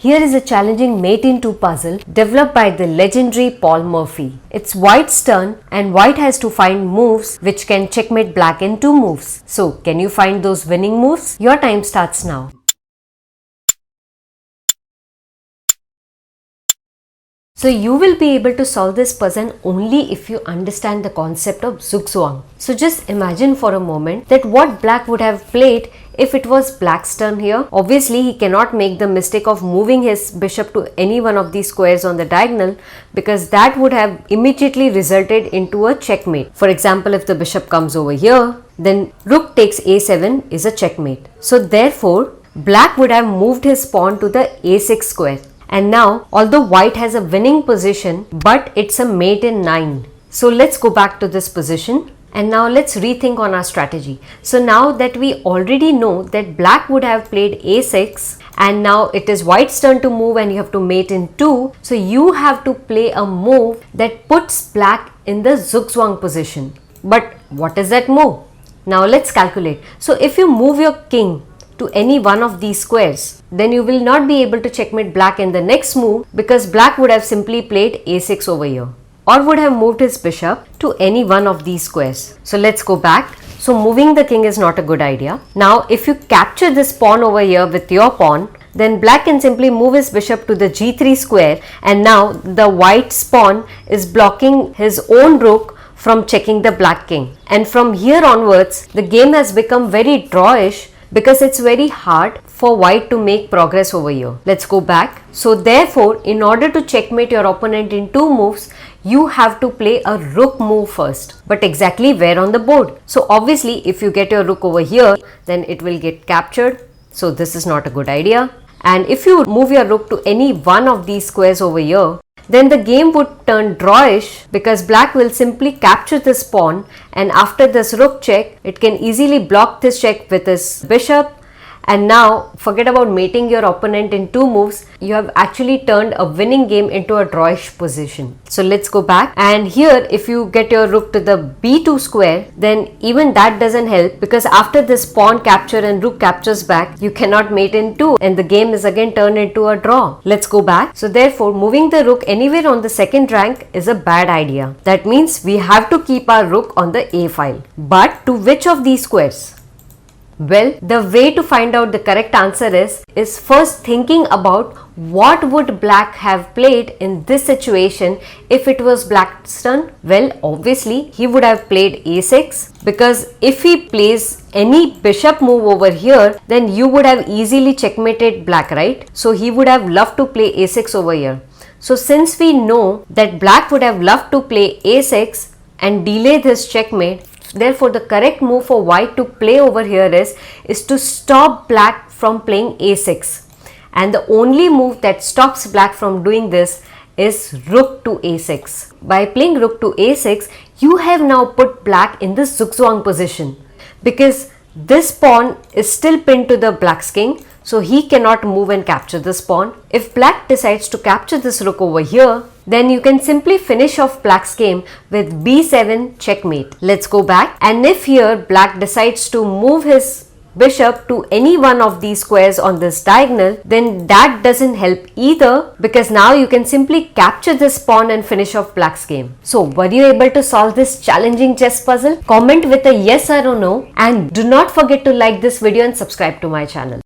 Here is a challenging mate in 2 puzzle developed by the legendary Paul Morphy. It's white's turn and white has to find moves which can checkmate black in 2 moves. So, can you find those winning moves? Your time starts now. So you will be able to solve this puzzle only if you understand the concept of Zugzwang. So just imagine for a moment that what black would have played if it was black's turn here. Obviously he cannot make the mistake of moving his bishop to any one of these squares on the diagonal, because that would have immediately resulted into a checkmate. For example, if the bishop comes over here, then rook takes a7 is a checkmate. So therefore black would have moved his pawn to the a6 square. And now, although white has a winning position, but it's a mate in 9. So let's go back to this position and now let's rethink on our strategy. So now that we already know that black would have played a6 and now it is white's turn to move and you have to mate in 2. So you have to play a move that puts black in the Zugzwang position. But what is that move? Now let's calculate. So if you move your king to any one of these squares, then you will not be able to checkmate black in the next move, because black would have simply played a6 over here or would have moved his bishop to any one of these squares. So let's go back. So moving the king is not a good idea. Now if you capture this pawn over here with your pawn, then black can simply move his bishop to the g3 square, and now the white's pawn is blocking his own rook from checking the black king. And from here onwards the game has become very drawish, because it's very hard for white to make progress over here. Let's go back. So therefore, in order to checkmate your opponent in 2 moves, you have to play a rook move first. But exactly where on the board? So obviously, if you get your rook over here, then it will get captured. So this is not a good idea. And if you move your rook to any one of these squares over here, then the game would turn drawish, because black will simply capture this pawn, and after this rook check, it can easily block this check with his bishop. And now forget about mating your opponent in 2 moves. You have actually turned a winning game into a drawish position. So let's go back, and here if you get your rook to the b2 square, then even that doesn't help, because after this pawn capture and rook captures back, you cannot mate in 2 and the game is again turned into a draw. Let's go back. So therefore moving the rook anywhere on the second rank is a bad idea. That means we have to keep our rook on the a file. But to which of these squares? Well, the way to find out the correct answer is first thinking about what would black have played in this situation if it was black's turn. Well, obviously he would have played a6, because if he plays any bishop move over here, then you would have easily checkmated black, right? So he would have loved to play a6 over here. So since we know that black would have loved to play a6 and delay this checkmate, therefore the correct move for white to play over here is to stop black from playing a6, and the only move that stops black from doing this is rook to a6. By playing rook to a6, you have now put black in the Zugzwang position, because this pawn is still pinned to the black's king, so he cannot move and capture this pawn. If black decides to capture this rook over here, then you can simply finish off black's game with b7 checkmate. Let's go back, and if here black decides to move his bishop to any one of these squares on this diagonal, then that doesn't help either, because now you can simply capture this pawn and finish off black's game. So were you able to solve this challenging chess puzzle? Comment with a yes or a no, and do not forget to like this video and subscribe to my channel.